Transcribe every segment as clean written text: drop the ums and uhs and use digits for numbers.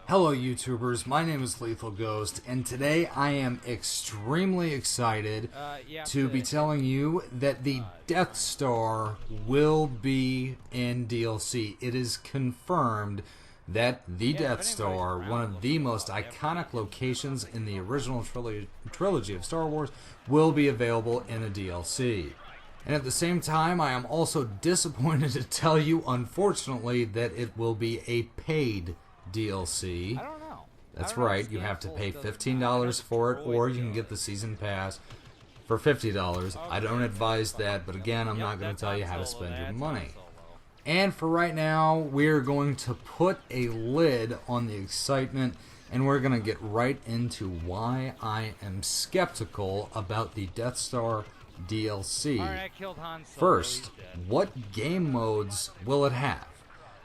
Hello YouTubers, my name is LethalGhost, and today I am extremely excited to be telling you that the Death Star will be in DLC. It is confirmed that the Death Star, one of the most iconic locations in the original trilogy of Star Wars, will be available in a DLC. And at the same time, I am also disappointed to tell you, unfortunately, that it will be a paid DLC. I don't know. That's right, you have to pay $15 for it, or you can get the season pass for $50. I don't advise that, but again, I'm not going to tell you how to spend your money. And for right now, we're going to put a lid on the excitement, and we're going to get right into why I am skeptical about the Death Star DLC. First, what game modes will it have?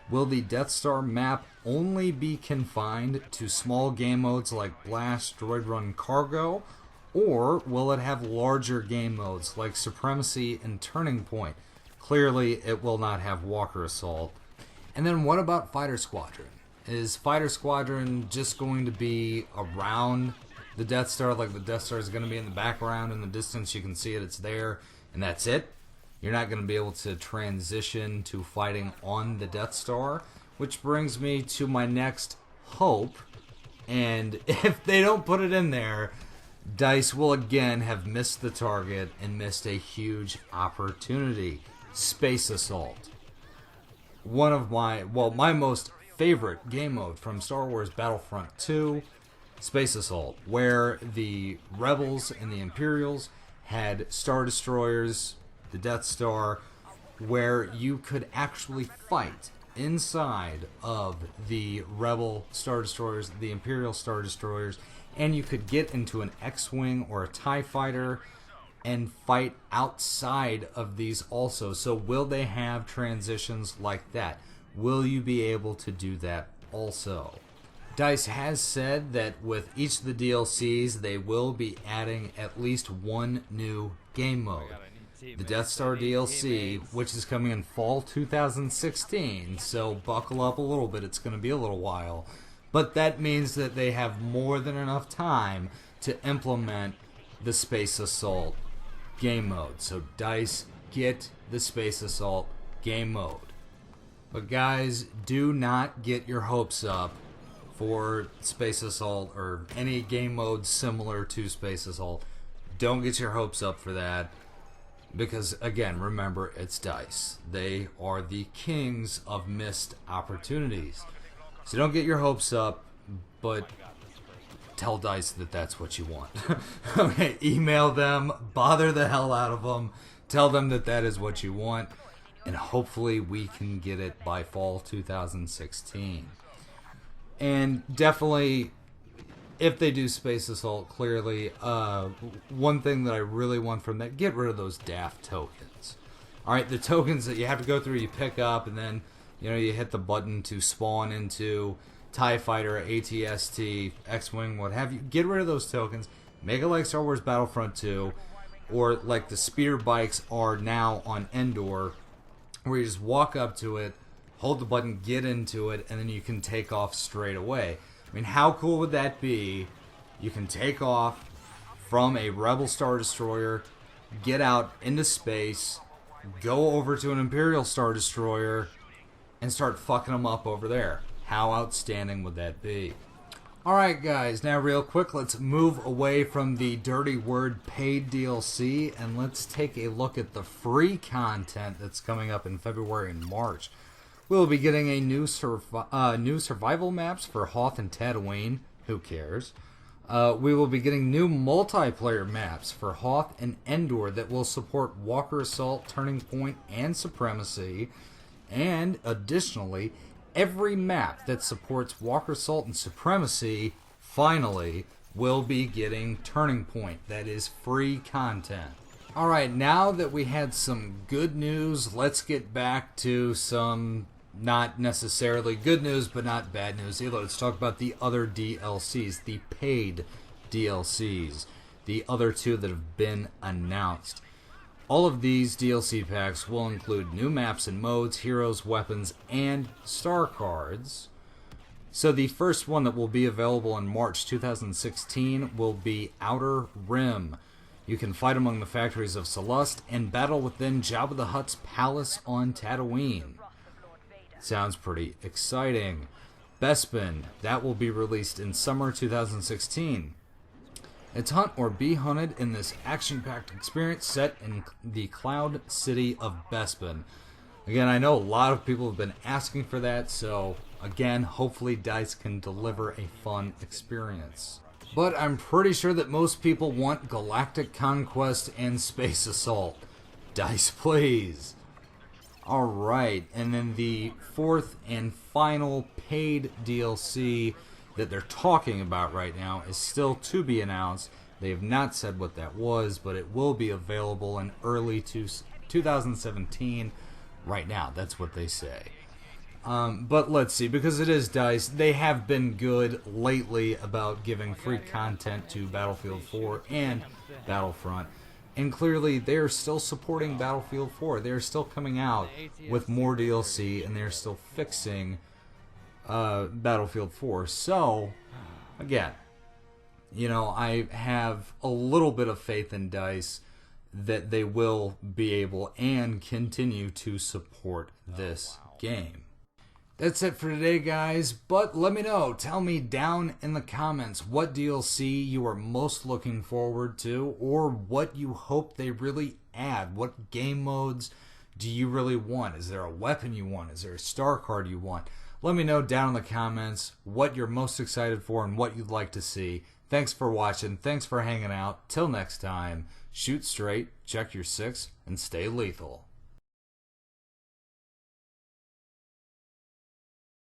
Will the Death Star map only be confined to small game modes like Blast, Droid Run, Cargo? Or will it have larger game modes like Supremacy and Turning Point? Clearly, it will not have Walker Assault. And then what about Fighter Squadron? Is Fighter Squadron just going to be around the Death Star? Like the Death Star is going to be in the background, in the distance you can see it, it's there, and that's it? You're not going to be able to transition to fighting on the Death Star, which brings me to my next hope. And if they don't put it in there, DICE will again have missed the target and missed a huge opportunity. Space Assault. One of my most favorite game mode from Star Wars Battlefront 2, Space Assault, where the Rebels and the Imperials had Star Destroyers, the Death Star, where you could actually fight inside of the Rebel Star Destroyers, the Imperial Star Destroyers, and you could get into an X-Wing or a TIE Fighter and fight outside of these also. So will they have transitions like that? Will you be able to do that also? DICE has said that with each of the DLCs, they will be adding at least one new game mode. The Death Star DLC, which is coming in fall 2016, so buckle up a little bit, it's going to be a little while. But that means that they have more than enough time to implement the Space Assault game mode. So DICE, get the Space Assault game mode. But guys, do not get your hopes up for Space Assault or any game mode similar to Space Assault. Don't get your hopes up for that. Because, again, remember, it's DICE. They are the kings of missed opportunities. So don't get your hopes up, but tell DICE that that's what you want. Okay, email them, bother the hell out of them, tell them that that is what you want, and hopefully we can get it by fall 2016. And definitely, if they do Space Assault, clearly, one thing that I really want from that, get rid of those daft tokens. Alright, the tokens that you have to go through, you pick up, and then, you hit the button to spawn into TIE Fighter, AT-ST, X-Wing, what have you. Get rid of those tokens. Make it like Star Wars Battlefront 2, or like the speeder bikes are now on Endor, where you just walk up to it, hold the button, get into it, and then you can take off straight away. I mean, how cool would that be? You can take off from a Rebel Star Destroyer, get out into space, go over to an Imperial Star Destroyer, and start fucking them up over there. How outstanding would that be? Alright guys, now real quick, let's move away from the dirty word paid DLC, and let's take a look at the free content that's coming up in February and March. We'll be getting a new survival maps for Hoth and Tatooine. Who cares? We will be getting new multiplayer maps for Hoth and Endor that will support Walker Assault, Turning Point, and Supremacy. And additionally, every map that supports Walker Assault and Supremacy, finally, will be getting Turning Point. That is free content. Alright, now that we had some good news, let's get back to some not necessarily good news, but not bad news either. Let's talk about the other DLCs, the paid DLCs, the other two that have been announced. All of these DLC packs will include new maps and modes, heroes, weapons, and star cards. So the first one that will be available in March 2016 will be Outer Rim. You can fight among the factories of Celeste and battle within Jabba the Hutt's palace on Tatooine. Sounds pretty exciting. Bespin, that will be released in summer 2016. It's hunt or be hunted in this action-packed experience set in the Cloud City of Bespin. Again, I know a lot of people have been asking for that, so again, hopefully DICE can deliver a fun experience. But I'm pretty sure that most people want Galactic Conquest and Space Assault. DICE, please. Alright, and then the fourth and final paid DLC that they're talking about right now is still to be announced. They have not said what that was, but it will be available in early 2017. Right now, that's what they say. But let's see, because it is DICE, they have been good lately about giving free content to Battlefield 4 and Battlefront. And clearly, they're still supporting Battlefield 4. They're still coming out with more DLC, and they're still fixing Battlefield 4. So, again, you know, I have a little bit of faith in DICE that they will be able and continue to support this game. That's it for today, guys, but let me know. Tell me down in the comments what DLC you are most looking forward to, or what you hope they really add. What game modes do you really want? Is there a weapon you want? Is there a star card you want? Let me know down in the comments what you're most excited for and what you'd like to see. Thanks for watching. Thanks for hanging out. Till next time, shoot straight, check your six, and stay lethal.